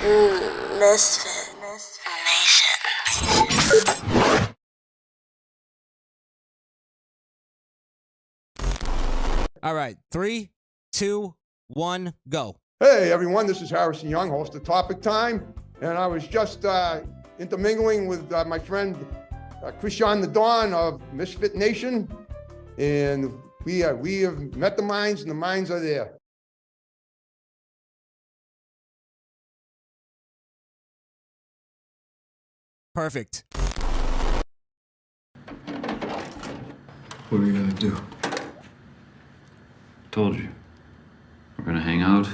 Misfit Nation. All right, 3, 2, 1, go. Hey everyone, this is Harrison Young, host of Topic Time, and I was just intermingling with my friend Crishaun the Don of Misfit Nation, and we have met the minds, and the minds are there. Perfect. What are you gonna do? Told you. We're gonna hang out,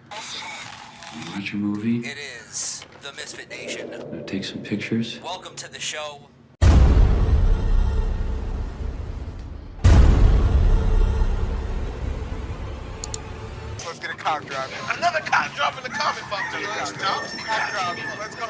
watch a movie, It is the Misfit Nation. take some pictures. Welcome to the show. Let's get a cock drop. Another cock drop in the comment box. Cock drop. Let's go.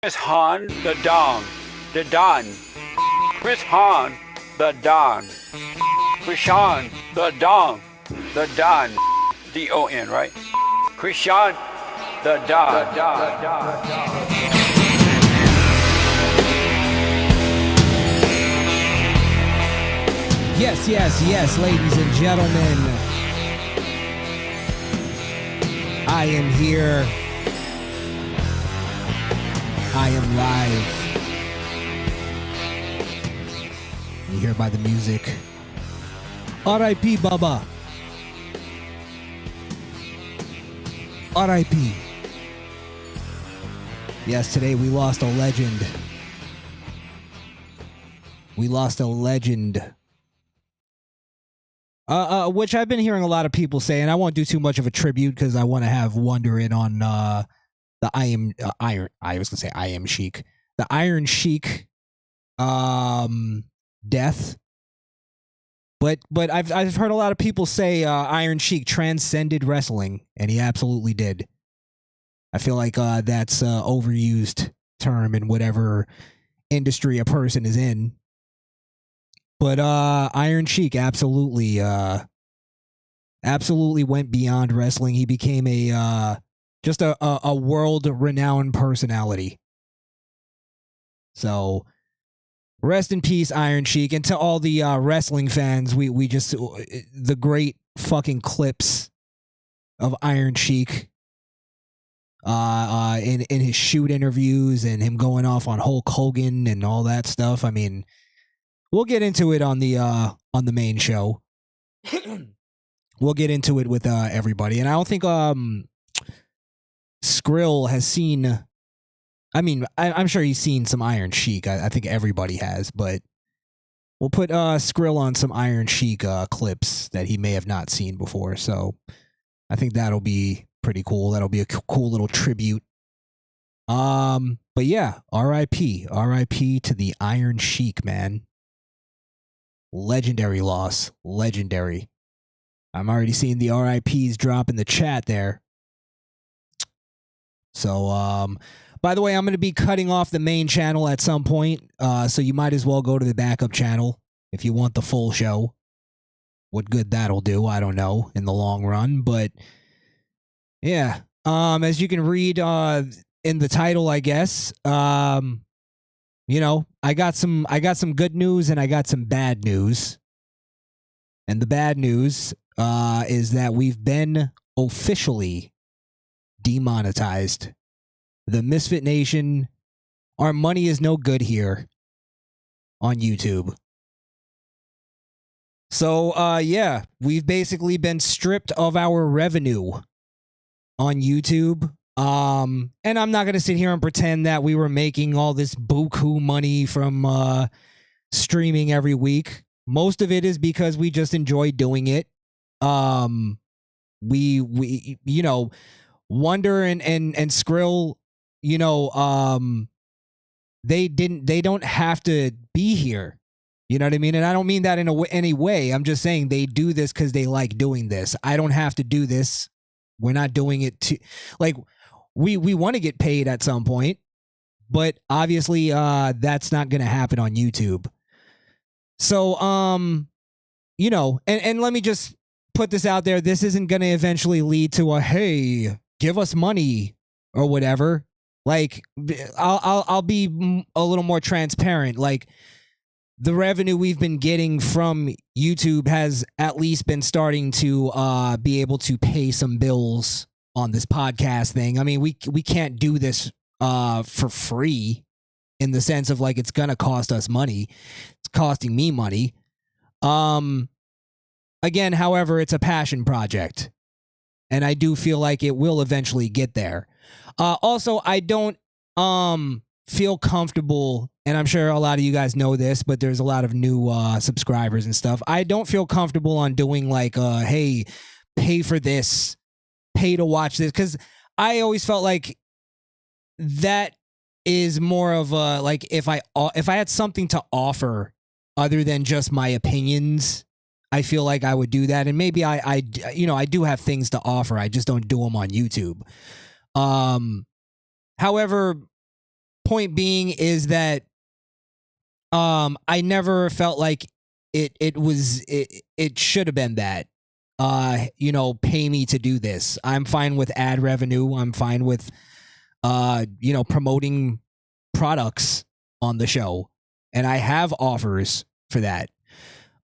Crishaun the Don. Crishaun the Don. Crishaun the Don. The Don. D-O-N, right? Crishaun the Don. Yes, ladies and gentlemen. I am here. I am live. You hear by the music. R.I.P. Baba. R.I.P. Yes, today we lost a legend. We lost a legend. Which I've been hearing a lot of people say, and I won't do too much of a tribute because I want to have Wonder in on the Iron Sheik. The Iron Sheik death. But I've heard a lot of people say Iron Sheik transcended wrestling, and he absolutely did. I feel like that's an overused term in whatever industry a person is in. But Iron Sheik absolutely went beyond wrestling. He became just a world-renowned personality. So, rest in peace, Iron Sheik. And to all the wrestling fans, we just the great fucking clips of Iron Sheik in his shoot interviews and him going off on Hulk Hogan and all that stuff. I mean, we'll get into it on the main show. We'll get into it with everybody, and I don't think Skrill has seen. I mean, I'm sure he's seen some Iron Sheik. I think everybody has, but we'll put Skrill on some Iron Sheik clips that he may have not seen before. So I think that'll be pretty cool. That'll be a cool little tribute. But yeah, R.I.P. to the Iron Sheik, man. Legendary loss. Legendary. I'm already seeing the RIPs drop in the chat there. So, by the way, I'm going to be cutting off the main channel at some point. So you might as well go to the backup channel if you want the full show. What good that'll do, I don't know in the long run. But yeah, as you can read in the title, I guess, you know, I got some good news and I got some bad news. And the bad news is that we've been officially demonetized. The Misfit Nation, our money is no good here on YouTube. So, yeah, we've basically been stripped of our revenue on YouTube. And I'm not going to sit here and pretend that we were making all this buku money from streaming every week. Most of it is because we just enjoy doing it. We you know, Wonder and Skrill, you know, they don't have to be here. You know what I mean? And I don't mean that in any way. I'm just saying they do this because they like doing this. I don't have to do this. We're not doing it to, like, we want to get paid at some point, but obviously that's not going to happen on YouTube. So, you know, and let me just put this out there. This isn't going to eventually lead to a, hey, give us money or whatever. Like, I'll be a little more transparent. Like, the revenue we've been getting from YouTube has at least been starting to be able to pay some bills on this podcast thing. I mean, we can't do this for free in the sense of like it's gonna cost us money. It's costing me money. Again, however, it's a passion project, and I do feel like it will eventually get there. Also, I don't feel comfortable, and I'm sure a lot of you guys know this, but there's a lot of new subscribers and stuff. I don't feel comfortable on doing like, hey, pay for this, pay to watch this, because I always felt like that is more of a, like, if I had something to offer other than just my opinions, I feel like I would do that. And maybe I you know, I do have things to offer. I just don't do them on YouTube. However, point being is that I never felt like it should have been that. You know, pay me to do this. I'm fine with ad revenue. I'm fine with you know, promoting products on the show, and I have offers for that.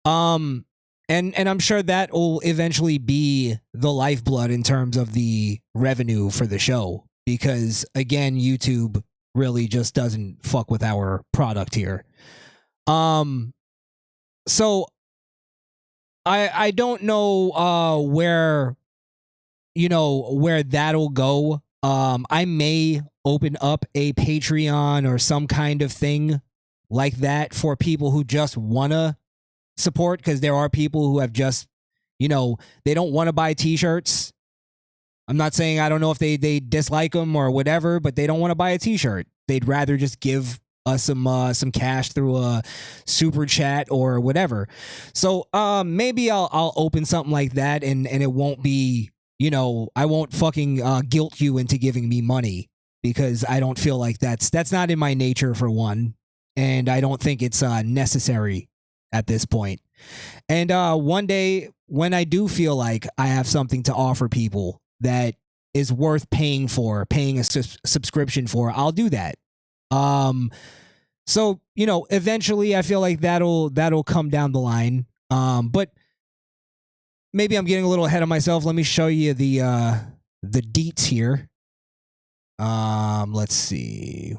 And I'm sure that will eventually be the lifeblood in terms of the revenue for the show, because again, YouTube really just doesn't fuck with our product here. So I don't know where, you know, where that'll go. I may open up a Patreon or some kind of thing like that for people who just wanna support, because there are people who have just, you know, they don't want to buy t-shirts. I'm not saying, I don't know if they dislike them or whatever, but they don't want to buy a t-shirt. They'd rather just give us some cash through a super chat or whatever. So maybe I'll open something like that, and it won't be, you know, I won't fucking guilt you into giving me money, because I don't feel like that's not in my nature, for one, and I don't think it's necessary at this point. And one day when I do feel like I have something to offer people that is worth paying a subscription for, I'll do that. So, you know, eventually I feel like that'll come down the line. But maybe I'm getting a little ahead of myself. Let me show you the deets here. Let's see.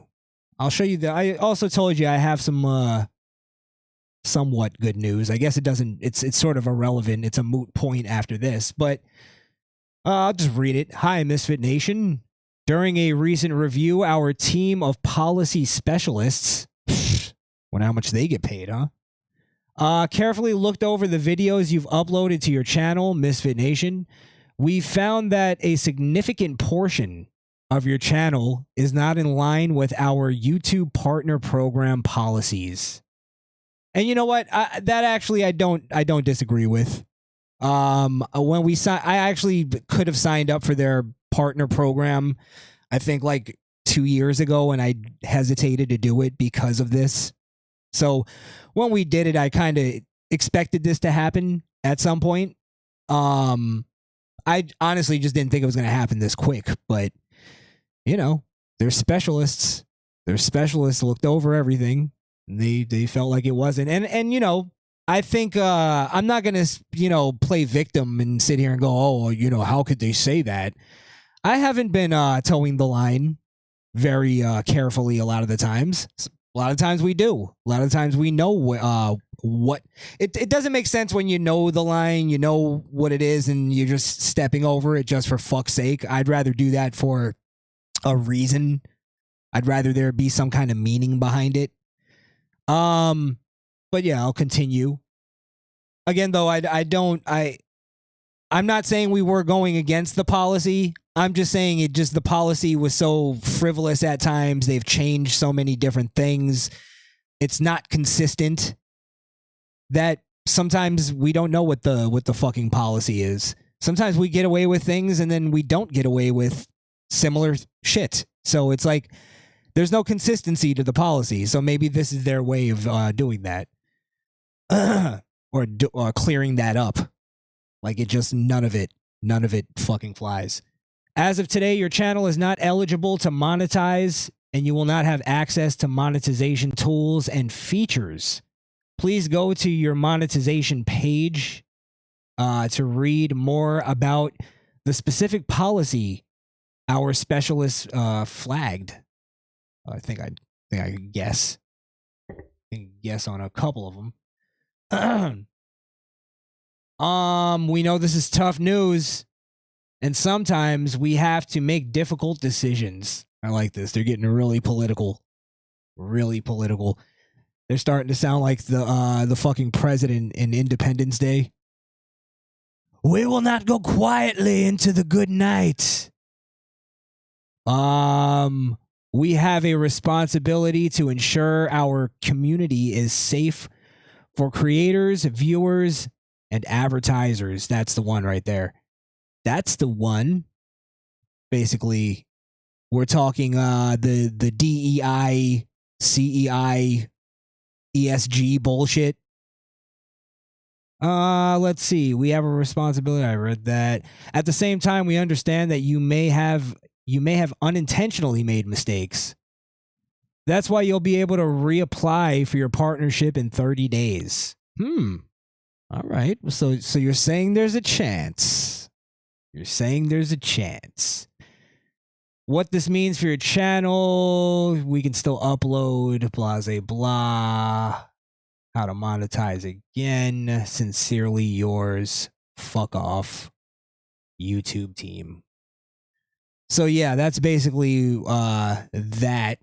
I'll show you I also told you I have some somewhat good news. I guess it's sort of irrelevant. It's a moot point after this, but I'll just read it. Hi, Misfit Nation. During a recent review, our team of policy specialists, wonder how much they get paid, huh? Carefully looked over the videos you've uploaded to your channel, Misfit Nation. We found that a significant portion of your channel is not in line with our YouTube partner program policies. And you know what? That actually I don't disagree with. When I actually could have signed up for their partner program, I think like 2 years ago, and I hesitated to do it because of this. So when we did it, I kind of expected this to happen at some point. I honestly just didn't think it was going to happen this quick, but you know, they're specialists. Their specialists looked over everything. They felt like it wasn't. And you know, I think I'm not gonna, play victim and sit here and go, oh, how could they say that? I haven't been towing the line very carefully a lot of the times. A lot of times we do. A lot of times we know what it doesn't make sense when you know the line, you know what it is, and you're just stepping over it just for fuck's sake. I'd rather do that for a reason. I'd rather there be some kind of meaning behind it. But yeah, I'll continue. Again, though, I'm not saying we were going against the policy. I'm just saying the policy was so frivolous at times. They've changed so many different things. It's not consistent that sometimes we don't know what the fucking policy is. Sometimes we get away with things and then we don't get away with similar shit. So it's like there's no consistency to the policy. So maybe this is their way of doing that. or clearing that up. Like it just none of it fucking flies. As of today, your channel is not eligible to monetize and you will not have access to monetization tools and features. Please go to your monetization page to read more about the specific policy our specialists flagged. I think I could guess. I can guess on a couple of them. We know this is tough news, and sometimes we have to make difficult decisions. I like this. They're getting really political. Really political. They're starting to sound like the fucking president in Independence Day. We will not go quietly into the good night. We have a responsibility to ensure our community is safe for creators, viewers, and advertisers. That's the one right there. That's the one. Basically, we're talking the DEI, CEI, ESG bullshit. Let's see. We have a responsibility. I read that. At the same time, we understand that you may have unintentionally made mistakes. That's why you'll be able to reapply for your partnership in 30 days. All right. So you're saying there's a chance. You're saying there's a chance. What this means for your channel, we can still upload, blah, blah. How to monetize again. Sincerely yours. Fuck off. YouTube team. So yeah, that's basically that.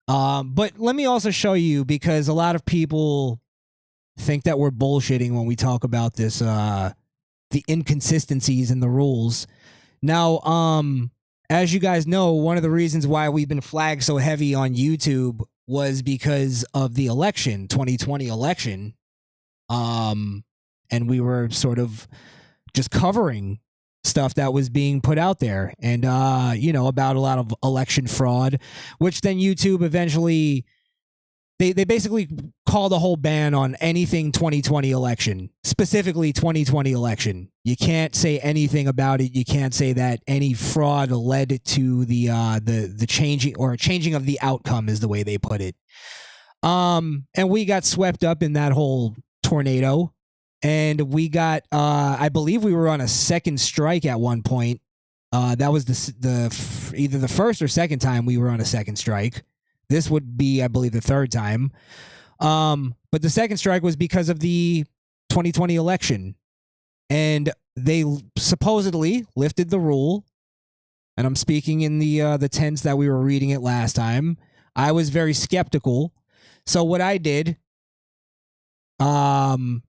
But let me also show you, because a lot of people think that we're bullshitting when we talk about this, the inconsistencies in the rules. Now, as you guys know, one of the reasons why we've been flagged so heavy on YouTube was because of the election, 2020 election. And we were sort of just covering stuff that was being put out there, and about a lot of election fraud, which then YouTube eventually they basically called a whole ban on anything 2020 election, specifically 2020 election. You can't say anything about it. You can't say that any fraud led to the changing of the outcome, is the way they put it. And we got swept up in that whole tornado. And we got, I believe we were on a second strike at one point. That was either the first or second time we were on a second strike. This would be, I believe, the third time. But the second strike was because of the 2020 election. And they supposedly lifted the rule. And I'm speaking in the tense that we were reading it last time. I was very skeptical. So what I did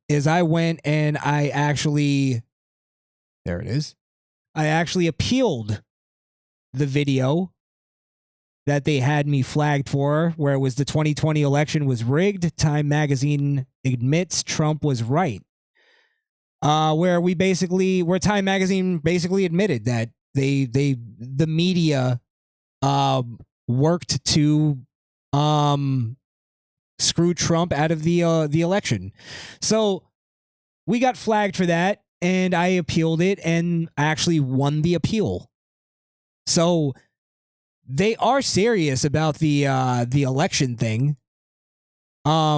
is I went and I actually appealed the video that they had me flagged for, where it was the 2020 election was rigged. Time magazine admits Trump was right. Where Time magazine basically admitted that the media worked to screw Trump out of the election. So we got flagged for that, and I appealed it, and I actually won the appeal. So they are serious about the election thing.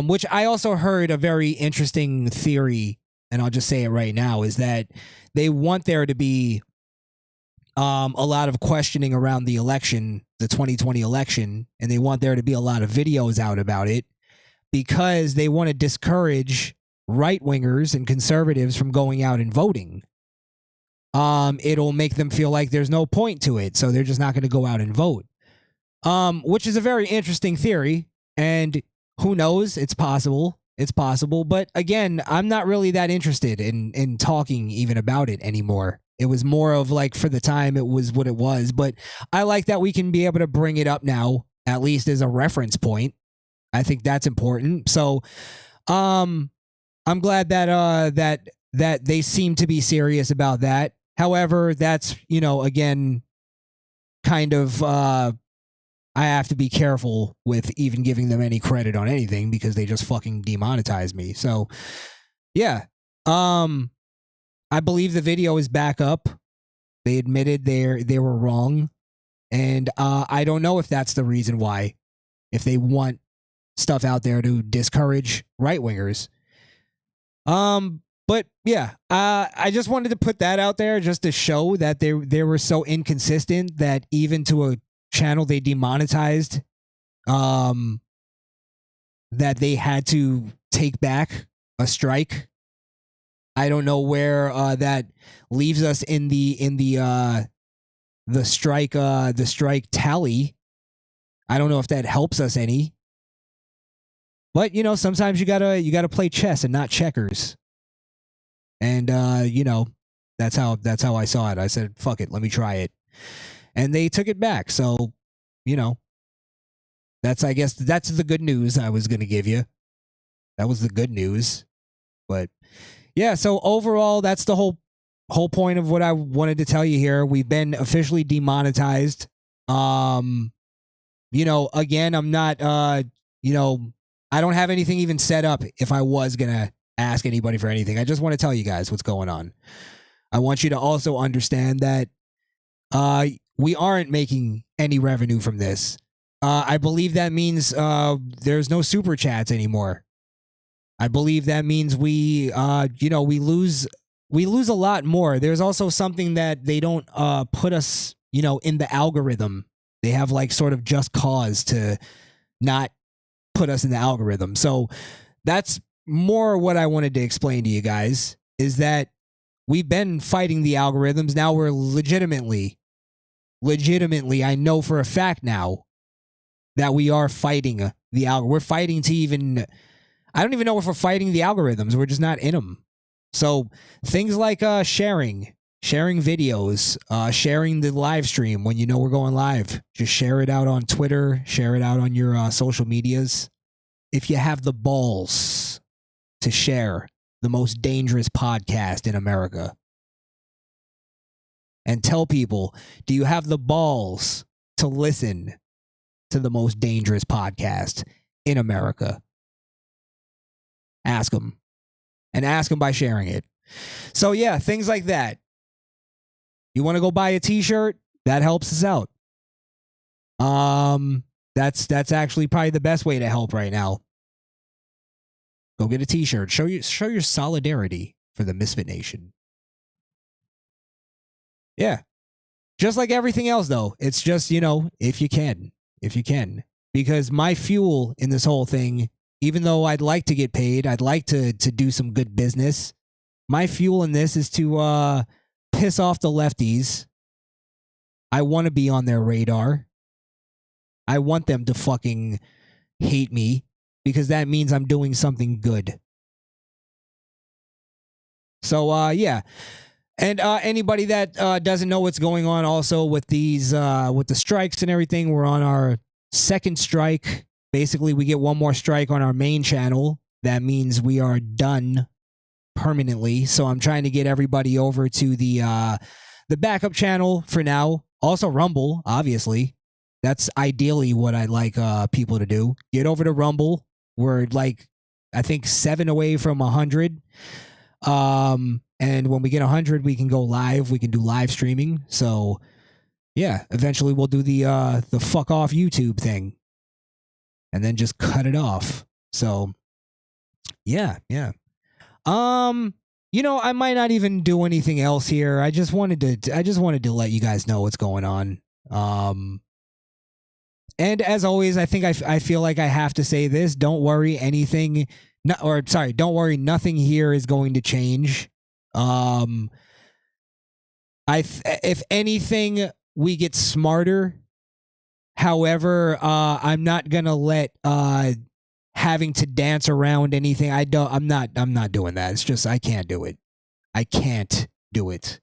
Which I also heard a very interesting theory, and I'll just say it right now, is that they want there to be a lot of questioning around the election, the 2020 election, and they want there to be a lot of videos out about it because they want to discourage right-wingers and conservatives from going out and voting. It'll make them feel like there's no point to it, so they're just not going to go out and vote. Which is a very interesting theory, and who knows? It's possible. It's possible. But again, I'm not really that interested in talking even about it anymore. It was more of like, for the time, it was what it was. But I like that we can be able to bring it up now, at least as a reference point. I think that's important. So, I'm glad that that they seem to be serious about that. However, that's, again, kind of I have to be careful with even giving them any credit on anything because they just fucking demonetized me. So, yeah. I believe the video is back up. They admitted they were wrong. And I don't know if that's the reason why. If they want stuff out there to discourage right-wingers. But yeah, I just wanted to put that out there just to show that they were so inconsistent that even to a channel they demonetized, that they had to take back a strike. I don't know where that leaves us in the strike tally. I don't know if that helps us any. But sometimes you gotta play chess and not checkers. And that's how I saw it. I said, fuck it, let me try it. And they took it back. So, I guess that's the good news I was gonna give you. That was the good news. But yeah, so overall, that's the whole point of what I wanted to tell you here. We've been officially demonetized. Again, I'm not I don't have anything even set up if I was gonna ask anybody for anything. I just want to tell you guys what's going on. I want you to also understand that we aren't making any revenue from this. I believe that means there's no super chats anymore. I believe that means we lose a lot more. There's also something that they don't put us, in the algorithm. They have like sort of just cause to not put us in the algorithm. So that's more what I wanted to explain to you guys, is that we've been fighting the algorithms. Now we're legitimately, I know for a fact now that we are fighting the algorithm. We're fighting to even, I don't even know if we're fighting the algorithms. We're just not in them. So things like sharing videos, sharing the live stream when we're going live. Just share it out on Twitter, share it out on your social medias. If you have the balls to share the most dangerous podcast in America, and tell people, do you have the balls to listen to the most dangerous podcast in America? Ask them. And ask them by sharing it. So yeah, things like that. You want to go buy a t-shirt? That helps us out. That's actually probably the best way to help right now. Go get a t-shirt. Show your solidarity for the Misfit Nation. Yeah. Just like everything else though. It's just, if you can. Because my fuel in this whole thing, even though I'd like to get paid, I'd like to do some good business, my fuel in this is to piss off the lefties. I want to be on their radar. I want them to fucking hate me because that means I'm doing something good. So, yeah. And anybody that doesn't know what's going on also with these, with the strikes and everything, we're on our second strike. Basically, we get one more strike on our main channel. That means we are done permanently. So I'm trying to get everybody over to the backup channel for now. Also Rumble, obviously. That's ideally what I'd like people to do. Get over to Rumble. We're like, I think 7 away from 100. And when we get 100, we can go live. We can do live streaming. So yeah, eventually we'll do the fuck off YouTube thing. And then just cut it off. So yeah. I might not even do anything else here. I just wanted to let you guys know what's going on. And as always, I think I feel like I have to say this. Don't worry, don't worry, nothing here is going to change. If anything, we get smarter. However, I'm not gonna let having to dance around anything. I'm not doing that. It's just I can't do it. I can't do it.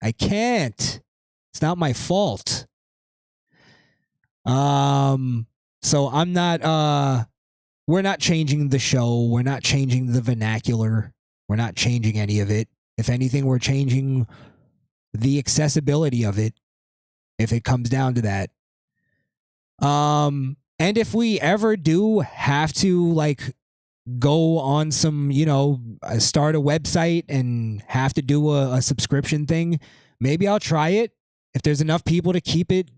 I can't. It's not my fault. So I'm not we're not changing the show. We're not changing the vernacular. We're not changing any of it. If anything, we're changing the accessibility of it, if it comes down to that. And if we ever do have to like go on some, start a website and have to do a subscription thing, maybe I'll try it. If there's enough people to keep it,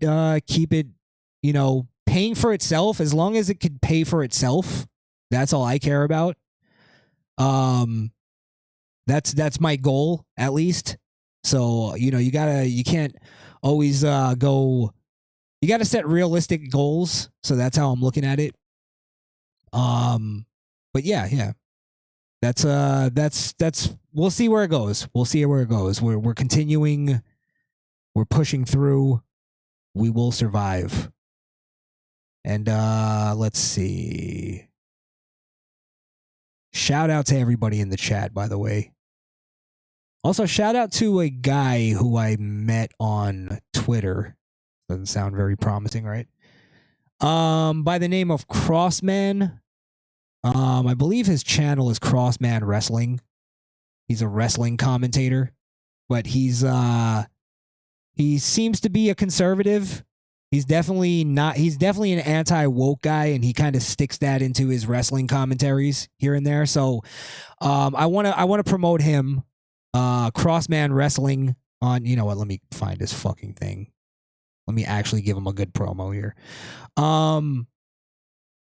paying for itself, as long as it could pay for itself, that's all I care about. That's my goal, at least. So, you can't always you got to set realistic goals. So that's how I'm looking at it. But yeah. That's we'll see where it goes. We're continuing. We're pushing through. We will survive. And let's see. Shout out to everybody in the chat, by the way. Also, shout out to a guy who I met on Twitter. Doesn't sound very promising, right? By the name of Crossman. I believe his channel is Crossman Wrestling. He's a wrestling commentator, but he seems to be a conservative. He's definitely an anti-woke guy, and he kind of sticks that into his wrestling commentaries here and there. So I want to promote him. Crossman Wrestling on, let me find his fucking thing. Let me actually give him a good promo here.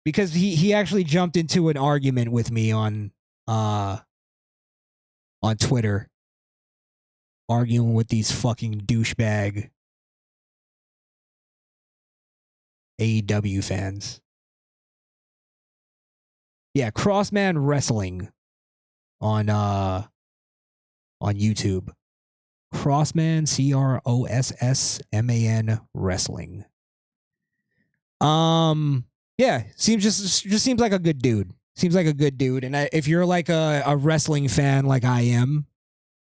Because he actually jumped into an argument with me on Twitter, arguing with these fucking douchebag AEW fans. Yeah, Crossman Wrestling on YouTube. Crossman, Crossman Wrestling. Yeah, seems like a good dude. Seems like a good dude. And if you're like a wrestling fan like I am,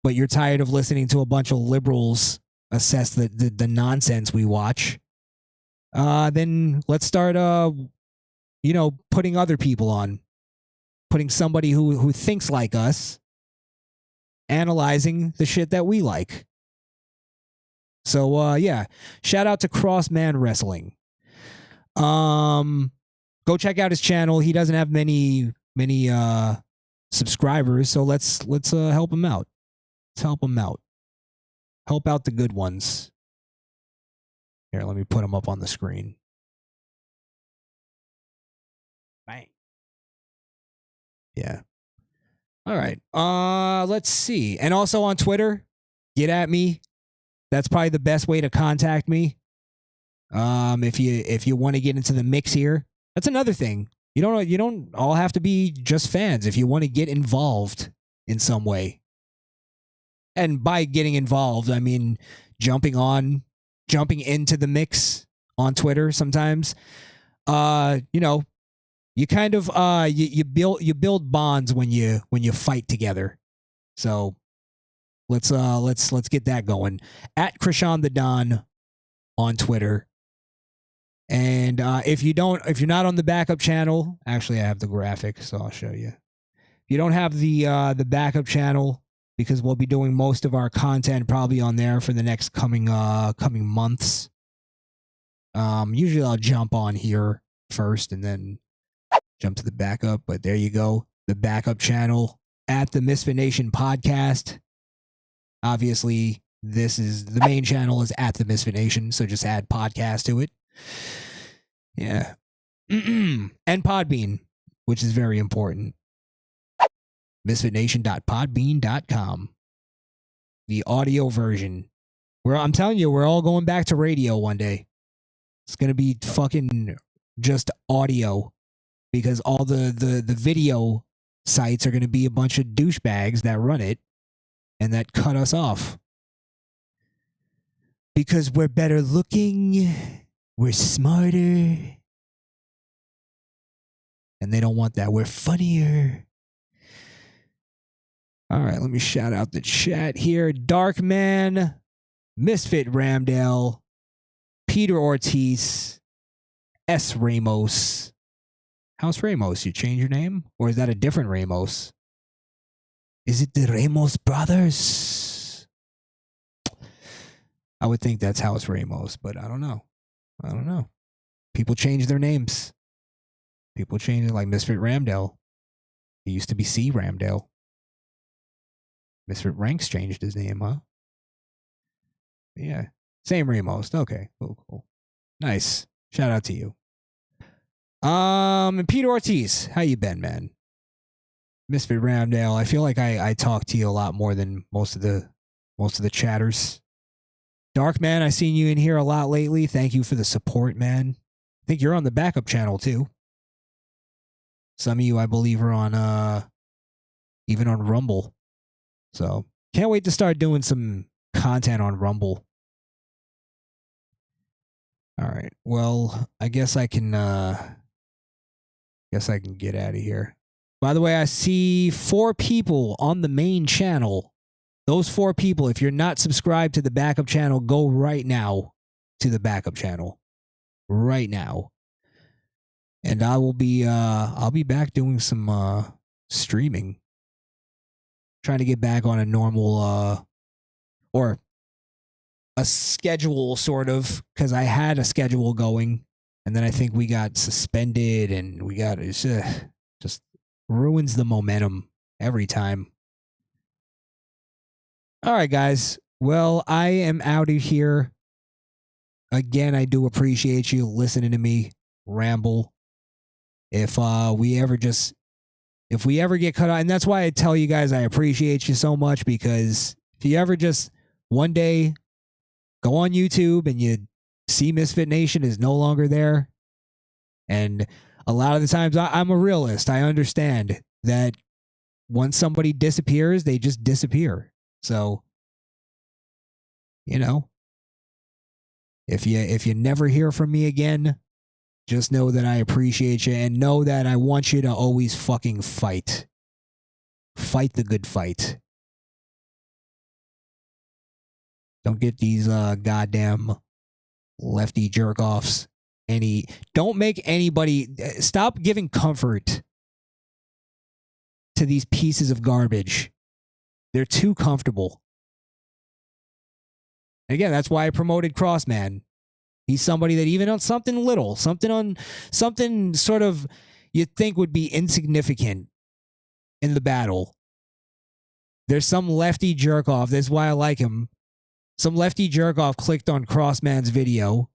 but you're tired of listening to a bunch of liberals assess the nonsense we watch, then let's start putting other people on. Putting somebody who thinks like us, analyzing the shit that we like. So yeah, shout out to Crossman Wrestling. Go check out his channel. He doesn't have many subscribers, so let's help him out. Let's help him out. Help out the good ones. Here, let me put him up on the screen. Bang. Yeah. All right. Let's see. And also on Twitter, get at me. That's probably the best way to contact me. If you want to get into the mix here, that's another thing. You don't all have to be just fans. If you want to get involved in some way, and by getting involved, I mean jumping into the mix on Twitter. Sometimes, you kind of you build bonds when you fight together. So let's get that going at Crishaun the Don on Twitter. And if you're not on the backup channel, actually I have the graphic, so I'll show you. If you don't have the backup channel, because we'll be doing most of our content probably on there for the next coming months. Usually I'll jump on here first and then jump to the backup, but there you go. The backup channel at the Misfit Nation podcast. Obviously, the main channel is at the Misfit Nation, so just add podcast to it. Yeah. And Podbean. which is very important. misfitnation.podbean.com. The audio version. I'm telling you, we're all going back to radio one day. It's going to be fucking just audio because all the video sites are going to be a bunch of douchebags that run it and that cut us off. Because we're better looking, we're smarter, and they don't want that. We're funnier. All right, let me shout out the chat here. Darkman, Misfit Ramdale, Peter Ortiz, S. Ramos. How's Ramos? You change your name? Or is that a different Ramos? Is it the Ramos brothers? I would think that's House Ramos, but I don't know. I don't know. People change their names. People change it, like Misfit Ramdale. He used to be C. Ramdale. Misfit Ranks changed his name, huh? Yeah. Same Ramos. Okay. Cool. Nice. Shout out to you. And Peter Ortiz, how you been, man? Misfit Ramdale, I feel like I talk to you a lot more than most of the chatters. Darkman, I seen you in here a lot lately. Thank you for the support, man. I think you're on the backup channel too. Some of you, I believe, are on even on Rumble. So can't wait to start doing some content on Rumble. All right. Well, I guess I can get out of here. By the way, I see 4 people on the main channel. Those 4 people, if you're not subscribed to the backup channel, go right now to the backup channel. Right now. And I'll be back doing some streaming. Trying to get back on a normal or a schedule, sort of, because I had a schedule going, and then I think we got suspended, and we got just ruins the momentum every time. All right, guys. Well, I am out of here. Again, I do appreciate you listening to me ramble. If we ever get cut out, and that's why I tell you guys I appreciate you so much, because if you ever just one day go on YouTube and you see Misfit Nation is no longer there, and a lot of the times I'm a realist. I understand that once somebody disappears, they just disappear. So, you know, if you never hear from me again, just know that I appreciate you, and know that I want you to always fucking fight. Fight the good fight. Don't get these goddamn lefty jerk-offs. Don't make anybody... Stop giving comfort to these pieces of garbage. They're too comfortable. And again, that's why I promoted Crossman. He's somebody that even on something little, something sort of you'd think would be insignificant in the battle. There's some lefty jerk off. That's why I like him. Some lefty jerk off clicked on Crossman's video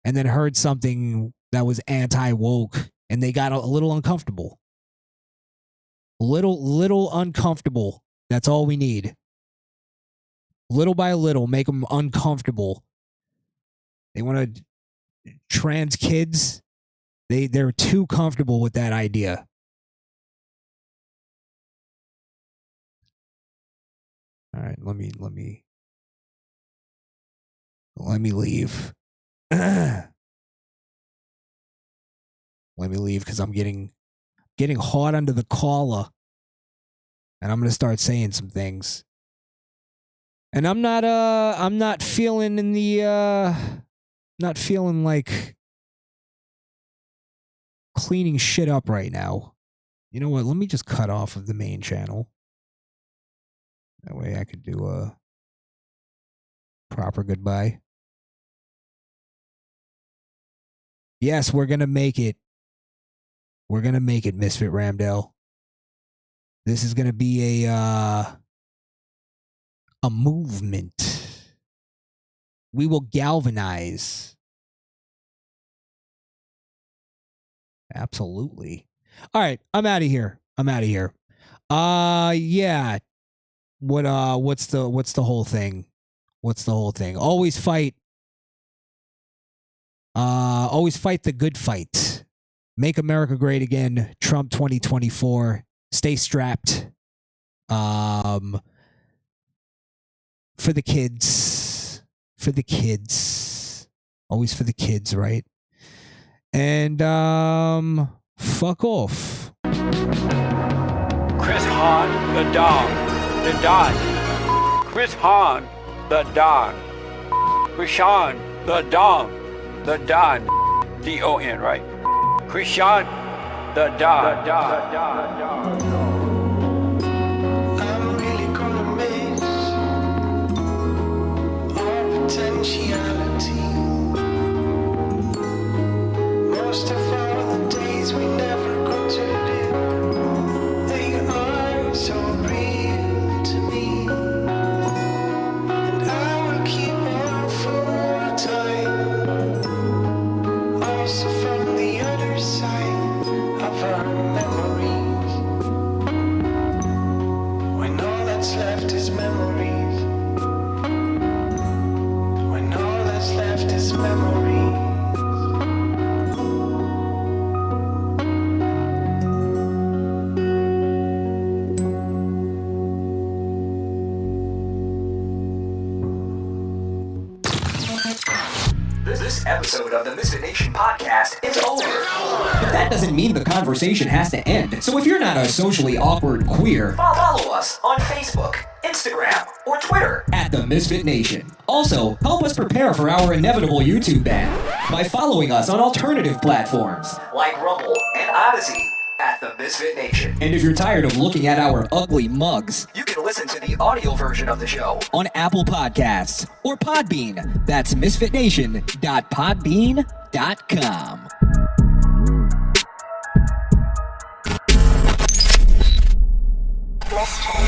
and then heard something that was anti-woke, and they got a little uncomfortable. Little uncomfortable. That's all we need. Little by little, make them uncomfortable. They want to trans kids. They're too comfortable with that idea. All right, let me leave. Let me leave because I'm getting hot under the collar, and I'm gonna start saying some things. And I'm not feeling in the not feeling like cleaning shit up right now. You know what? Let me just cut off of the main channel. That way I could do a proper goodbye. Yes, we're going to make it. We're going to make it, Misfit Ramdale. This is going to be a movement. We will galvanize. Absolutely. All right, I'm out of here. Yeah. What's the whole thing? Always fight the good fight. Make America great again. Trump 2024. Stay strapped. For the kids. Always for the kids, right? And fuck off. Crishaun the Don. The Don. Crishaun the Don. Crishaun the Don. The Don. D-O-N, right? Crishaun the Don. I'm really gonna miss our potentiality. Most of all the days we never got to live, they are so real to me. And I will keep on for more time, also from the other side of our memories. When all that's left is memories. When all that's left is memories. This episode of the Misfit Nation podcast is over. But that doesn't mean the conversation has to end. So if you're not a socially awkward queer, follow us on Facebook, Instagram, or Twitter at the Misfit Nation. Also, help us prepare for our inevitable YouTube ban by following us on alternative platforms like Rumble and Odyssey at the Misfit Nation. And if you're tired of looking at our ugly mugs, you can listen to the audio version of the show on Apple Podcasts or Podbean. That's misfitnation.podbean.com.